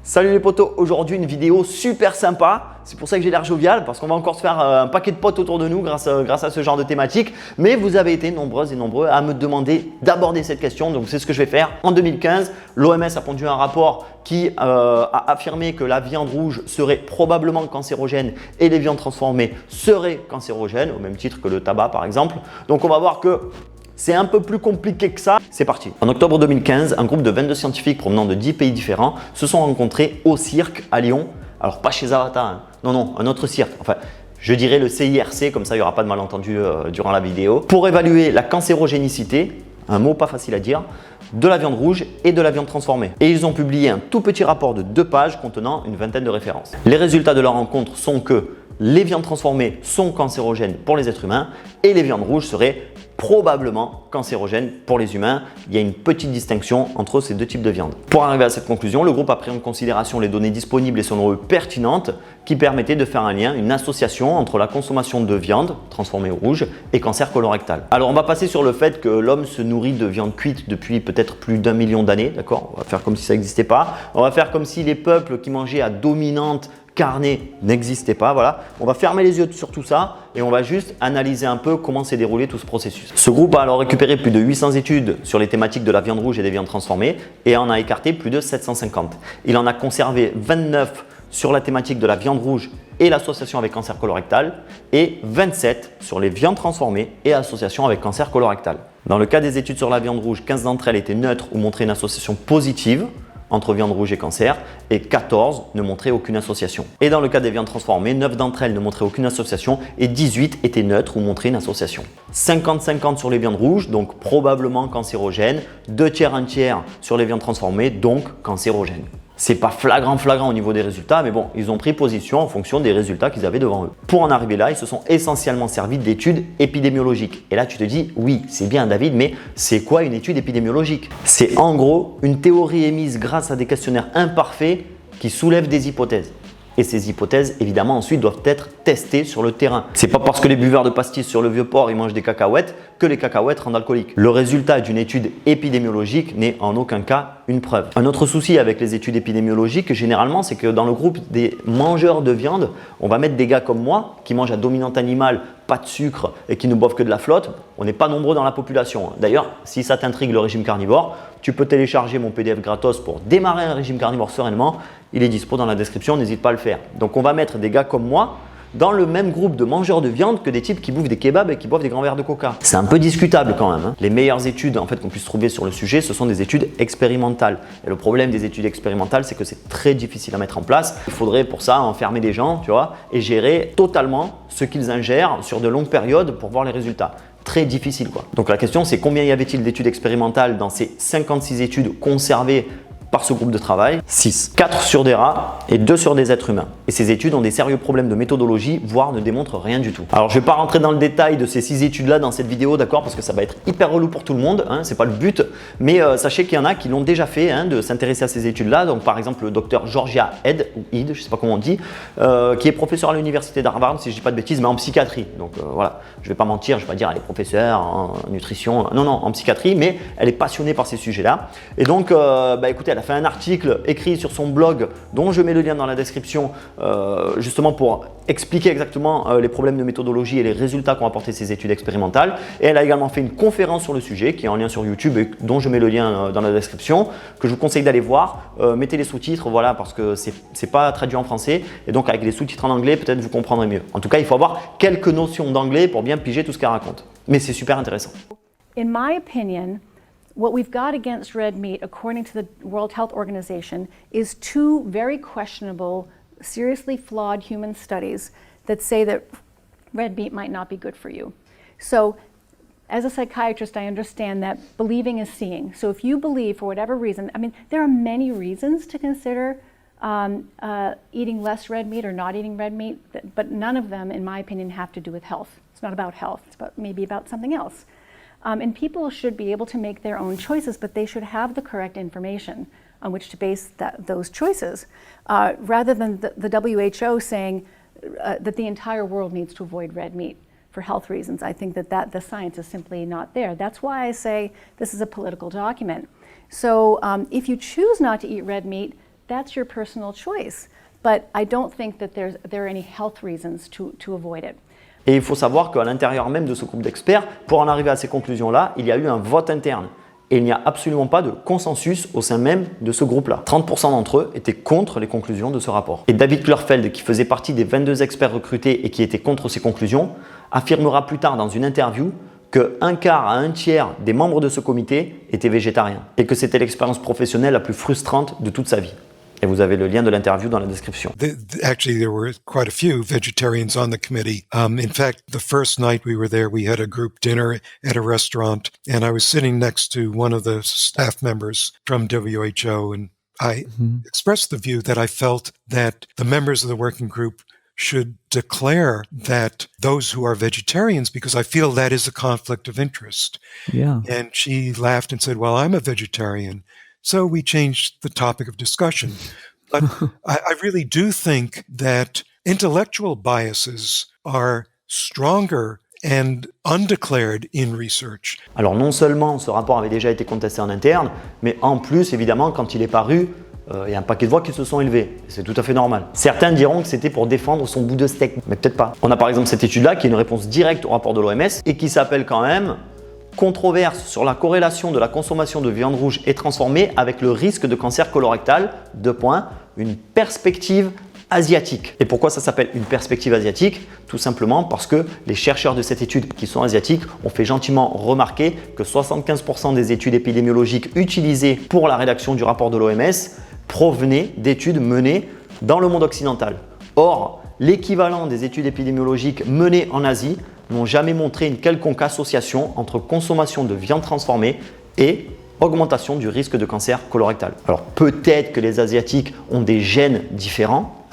Salut les potos, aujourd'hui une vidéo super sympa, c'est pour ça que j'ai l'air jovial parce qu'on va encore se faire un paquet de potes autour de nous grâce à ce genre de thématique. Mais vous avez été nombreuses et nombreux à me demander d'aborder cette question, donc c'est ce que je vais faire. En 2015, l'OMS a pondu un rapport qui a affirmé que la viande rouge serait probablement cancérogène et les viandes transformées seraient cancérogènes, au même titre que le tabac par exemple. Donc on va voir que c'est un peu plus compliqué que ça. C'est parti. En octobre 2015, un groupe de 22 scientifiques provenant de 10 pays différents se sont rencontrés au cirque à Lyon. Alors pas chez Avatar, hein. Non, un autre cirque. Enfin, je dirais le CIRC, comme ça il n'y aura pas de malentendu durant la vidéo. Pour évaluer la cancérogénicité, un mot pas facile à dire, de la viande rouge et de la viande transformée. Et ils ont publié un tout petit rapport de 2 pages contenant une vingtaine de références. Les résultats de leur rencontre sont que les viandes transformées sont cancérogènes pour les êtres humains et les viandes rouges seraient probablement cancérogène pour les humains. Il y a une petite distinction entre ces deux types de viande. Pour arriver à cette conclusion, le groupe a pris en considération les données disponibles et selon eux pertinentes qui permettaient de faire un lien, une association entre la consommation de viande transformée rouge et cancer colorectal. Alors on va passer sur le fait que l'homme se nourrit de viande cuite depuis peut-être plus d'1 million d'années, d'accord? On va faire comme si ça n'existait pas. On va faire comme si les peuples qui mangeaient à dominante carné n'existait pas, voilà. On va fermer les yeux sur tout ça et on va juste analyser un peu comment s'est déroulé tout ce processus. Ce groupe a alors récupéré plus de 800 études sur les thématiques de la viande rouge et des viandes transformées et en a écarté plus de 750. Il en a conservé 29 sur la thématique de la viande rouge et l'association avec cancer colorectal et 27 sur les viandes transformées et association avec cancer colorectal. Dans le cas des études sur la viande rouge, 15 d'entre elles étaient neutres ou montraient une association positive entre viande rouge et cancer et 14 ne montraient aucune association. Et dans le cas des viandes transformées, 9 d'entre elles ne montraient aucune association et 18 étaient neutres ou montraient une association. 50-50 sur les viandes rouges, donc probablement cancérogènes, 2 tiers, 1 tiers sur les viandes transformées, donc cancérogènes. C'est pas flagrant au niveau des résultats, mais bon, ils ont pris position en fonction des résultats qu'ils avaient devant eux. Pour en arriver là, ils se sont essentiellement servis d'études épidémiologiques. Et là, tu te dis, oui, c'est bien David, mais c'est quoi une étude épidémiologique? C'est en gros une théorie émise grâce à des questionnaires imparfaits qui soulèvent des hypothèses. Et ces hypothèses, évidemment, ensuite doivent être testées sur le terrain. C'est pas parce que les buveurs de pastilles sur le Vieux-Port ils mangent des cacahuètes que les cacahuètes rendent alcooliques. Le résultat d'une étude épidémiologique n'est en aucun cas une preuve. Un autre souci avec les études épidémiologiques, généralement, c'est que dans le groupe des mangeurs de viande, on va mettre des gars comme moi qui mangent à dominante animale, pas de sucre et qui ne boivent que de la flotte. On n'est pas nombreux dans la population. D'ailleurs, si ça t'intrigue le régime carnivore, tu peux télécharger mon PDF gratos pour démarrer un régime carnivore sereinement. Il est dispo dans la description, n'hésite pas à le faire. Donc on va mettre des gars comme moi dans le même groupe de mangeurs de viande que des types qui bouffent des kebabs et qui boivent des grands verres de coca. C'est un peu discutable quand même, hein. Les meilleures études qu'on puisse trouver sur le sujet, ce sont des études expérimentales. Et le problème des études expérimentales, c'est que c'est très difficile à mettre en place. Il faudrait pour ça enfermer des gens, tu vois, et gérer totalement ce qu'ils ingèrent sur de longues périodes pour voir les résultats. Très difficile quoi. Donc la question c'est combien y avait-il d'études expérimentales dans ces 56 études conservées par ce groupe de travail? 6. 4 sur des rats et 2 sur des êtres humains. Et ces études ont des sérieux problèmes de méthodologie, voire ne démontrent rien du tout. Alors je ne vais pas rentrer dans le détail de ces 6 études-là dans cette vidéo, d'accord, parce que ça va être hyper relou pour tout le monde, hein, c'est pas le but. Mais sachez qu'il y en a qui l'ont déjà fait, hein, de s'intéresser à ces études-là. Donc par exemple le docteur Georgia Ed, ou Id, je ne sais pas comment on dit, qui est professeur à l'université d'Harvard, si je ne dis pas de bêtises, mais en psychiatrie. Donc voilà, je ne vais pas mentir, je ne vais pas dire elle est professeure en nutrition, non, en psychiatrie, mais elle est passionnée par ces sujets-là. Et donc, écoutez, elle a fait un article écrit sur son blog dont je mets le lien dans la description justement pour expliquer exactement les problèmes de méthodologie et les résultats qu'ont apporté ces études expérimentales. Et elle a également fait une conférence sur le sujet qui est en lien sur YouTube et dont je mets le lien dans la description, que je vous conseille d'aller voir. Mettez les sous-titres, voilà, parce que c'est pas traduit en français et donc avec les sous-titres en anglais, peut-être vous comprendrez mieux. En tout cas, il faut avoir quelques notions d'anglais pour bien piger tout ce qu'elle raconte. Mais c'est super intéressant. In my opinion, what we've got against red meat, according to the World Health Organization, is 2 very questionable, seriously flawed human studies that say that red meat might not be good for you. So, as a psychiatrist, I understand that believing is seeing. So if you believe, for whatever reason, I mean, there are many reasons to consider eating less red meat or not eating red meat, but none of them, in my opinion, have to do with health. It's not about health, it's maybe about something else. And people should be able to make their own choices, but they should have the correct information on which to base those choices, rather than the WHO saying that the entire world needs to avoid red meat for health reasons. I think that the science is simply not there. That's why I say this is a political document. So if you choose not to eat red meat, that's your personal choice. But I don't think that there are any health reasons to avoid it. Et il faut savoir qu'à l'intérieur même de ce groupe d'experts, pour en arriver à ces conclusions-là, il y a eu un vote interne. Et il n'y a absolument pas de consensus au sein même de ce groupe-là. 30% d'entre eux étaient contre les conclusions de ce rapport. Et David Klurfeld, qui faisait partie des 22 experts recrutés et qui était contre ces conclusions, affirmera plus tard dans une interview qu'un quart à un tiers des membres de ce comité étaient végétariens et que c'était l'expérience professionnelle la plus frustrante de toute sa vie. Et vous avez le lien de l'interview dans la description. Actually, there were quite a few vegetarians on the committee. In fact, the first night we were there, we had a group dinner at a restaurant, and I was sitting next to one of the staff members from WHO, and I expressed the view that I felt that the members of the working group should declare that those who are vegetarians, because I feel that is a conflict of interest. Yeah. And she laughed and said, well, I'm a vegetarian. So we changed the topic of discussion. But I really do think that intellectual biases are stronger and undeclared in research. Alors non seulement ce rapport avait déjà été contesté en interne, mais en plus, évidemment, quand il est paru, il y a un paquet de voix qui se sont élevées. C'est tout à fait normal. Certains diront que c'était pour défendre son bout de steak, mais peut-être pas. On a par exemple cette étude-là qui est une réponse directe au rapport de l'OMS et qui s'appelle quand même controverse sur la corrélation de la consommation de viande rouge et transformée avec le risque de cancer colorectal, une perspective asiatique. Et pourquoi ça s'appelle une perspective asiatique? Tout simplement parce que les chercheurs de cette étude qui sont asiatiques ont fait gentiment remarquer que 75% des études épidémiologiques utilisées pour la rédaction du rapport de l'OMS provenaient d'études menées dans le monde occidental. Or, l'équivalent des études épidémiologiques menées en Asie n'ont jamais montré une quelconque association entre consommation de viande transformée et augmentation du risque de cancer colorectal. Alors peut-être que les Asiatiques ont des gènes différents,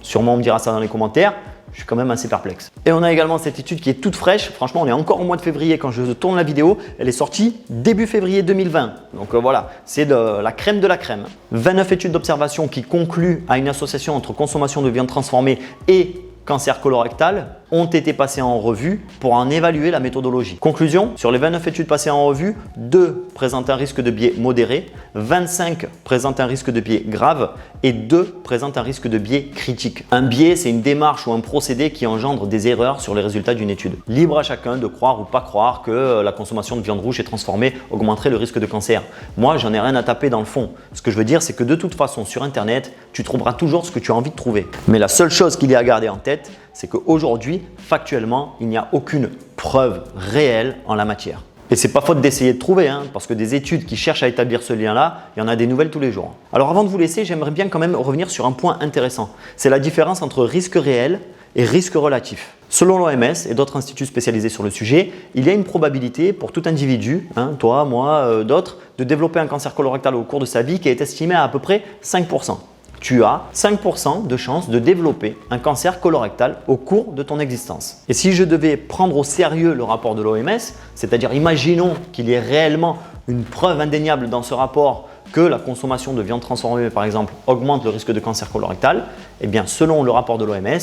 sûrement on me dira ça dans les commentaires, je suis quand même assez perplexe. Et on a également cette étude qui est toute fraîche, franchement on est encore au mois de février quand je tourne la vidéo, elle est sortie début février 2020. Donc voilà, c'est de la crème de la crème. 29 études d'observation qui concluent à une association entre consommation de viande transformée et cancer colorectal ont été passées en revue pour en évaluer la méthodologie. Conclusion, sur les 29 études passées en revue, 2 présentent un risque de biais modéré, 25 présentent un risque de biais grave et 2 présentent un risque de biais critique. Un biais, c'est une démarche ou un procédé qui engendre des erreurs sur les résultats d'une étude. Libre à chacun de croire ou pas croire que la consommation de viande rouge et transformée augmenterait le risque de cancer. Moi, j'en ai rien à taper dans le fond. Ce que je veux dire, c'est que de toute façon, sur Internet, tu trouveras toujours ce que tu as envie de trouver. Mais la seule chose qu'il y a à garder en tête, c'est qu'aujourd'hui, factuellement, il n'y a aucune preuve réelle en la matière. Et c'est pas faute d'essayer de trouver, parce que des études qui cherchent à établir ce lien-là, il y en a des nouvelles tous les jours. Alors avant de vous laisser, j'aimerais bien quand même revenir sur un point intéressant. C'est la différence entre risque réel et risque relatif. Selon l'OMS et d'autres instituts spécialisés sur le sujet, il y a une probabilité pour tout individu, toi, moi, d'autres, de développer un cancer colorectal au cours de sa vie qui est estimée à peu près 5%. Tu as 5% de chance de développer un cancer colorectal au cours de ton existence. Et si je devais prendre au sérieux le rapport de l'OMS, c'est-à-dire imaginons qu'il y ait réellement une preuve indéniable dans ce rapport que la consommation de viande transformée par exemple augmente le risque de cancer colorectal, eh bien selon le rapport de l'OMS,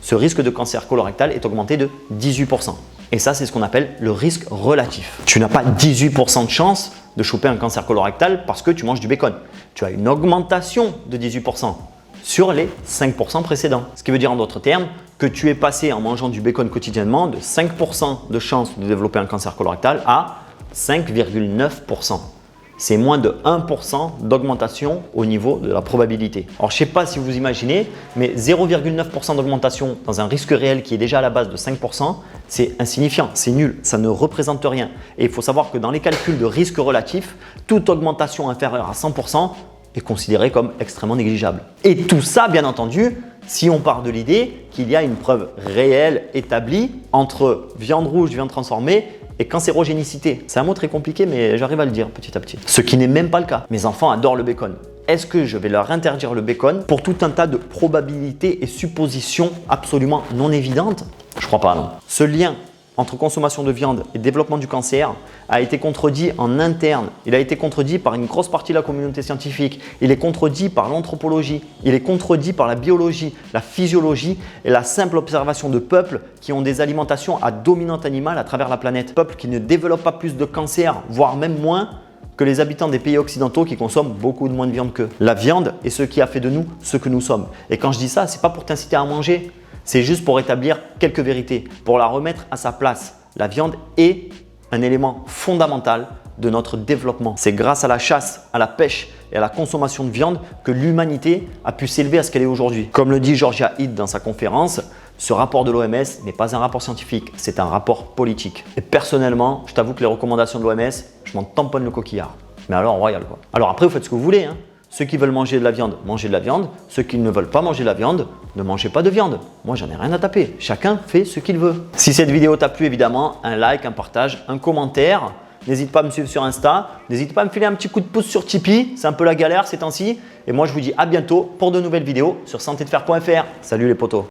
ce risque de cancer colorectal est augmenté de 18%. Et ça, c'est ce qu'on appelle le risque relatif. Tu n'as pas 18% de chance de choper un cancer colorectal parce que tu manges du bacon. Tu as une augmentation de 18% sur les 5% précédents. Ce qui veut dire en d'autres termes que tu es passé en mangeant du bacon quotidiennement de 5% de chance de développer un cancer colorectal à 5,9%. C'est moins de 1% d'augmentation au niveau de la probabilité. Alors, je ne sais pas si vous imaginez, mais 0,9% d'augmentation dans un risque réel qui est déjà à la base de 5%, c'est insignifiant, c'est nul, ça ne représente rien. Et il faut savoir que dans les calculs de risque relatif, toute augmentation inférieure à 100% est considérée comme extrêmement négligeable. Et tout ça, bien entendu, si on part de l'idée qu'il y a une preuve réelle établie entre viande rouge, viande transformée et cancérogénicité. C'est un mot très compliqué, mais j'arrive à le dire petit à petit. Ce qui n'est même pas le cas. Mes enfants adorent le bacon. Est-ce que je vais leur interdire le bacon pour tout un tas de probabilités et suppositions absolument non évidentes? Je crois pas, non. Ce lien entre consommation de viande et développement du cancer a été contredit en interne. Il a été contredit par une grosse partie de la communauté scientifique. Il est contredit par l'anthropologie. Il est contredit par la biologie, la physiologie et la simple observation de peuples qui ont des alimentations à dominante animale à travers la planète. Peuples qui ne développent pas plus de cancer, voire même moins, que les habitants des pays occidentaux qui consomment beaucoup de moins de viande qu'eux. La viande est ce qui a fait de nous ce que nous sommes. Et quand je dis ça, c'est pas pour t'inciter à manger, c'est juste pour établir quelques vérités, pour la remettre à sa place. La viande est un élément fondamental de notre développement. C'est grâce à la chasse, à la pêche et à la consommation de viande que l'humanité a pu s'élever à ce qu'elle est aujourd'hui. Comme le dit Georgia Head dans sa conférence, ce rapport de l'OMS n'est pas un rapport scientifique, c'est un rapport politique. Et personnellement, je t'avoue que les recommandations de l'OMS, je m'en tamponne le coquillard. Mais alors royal quoi. Alors après, vous faites ce que vous voulez. Ceux qui veulent manger de la viande, mangez de la viande. Ceux qui ne veulent pas manger de la viande, ne mangez pas de viande. Moi, j'en ai rien à taper. Chacun fait ce qu'il veut. Si cette vidéo t'a plu, évidemment, un like, un partage, un commentaire. N'hésite pas à me suivre sur Insta. N'hésite pas à me filer un petit coup de pouce sur Tipeee. C'est un peu la galère ces temps-ci. Et moi, je vous dis à bientôt pour de nouvelles vidéos sur santédefer.fr. Salut les potos.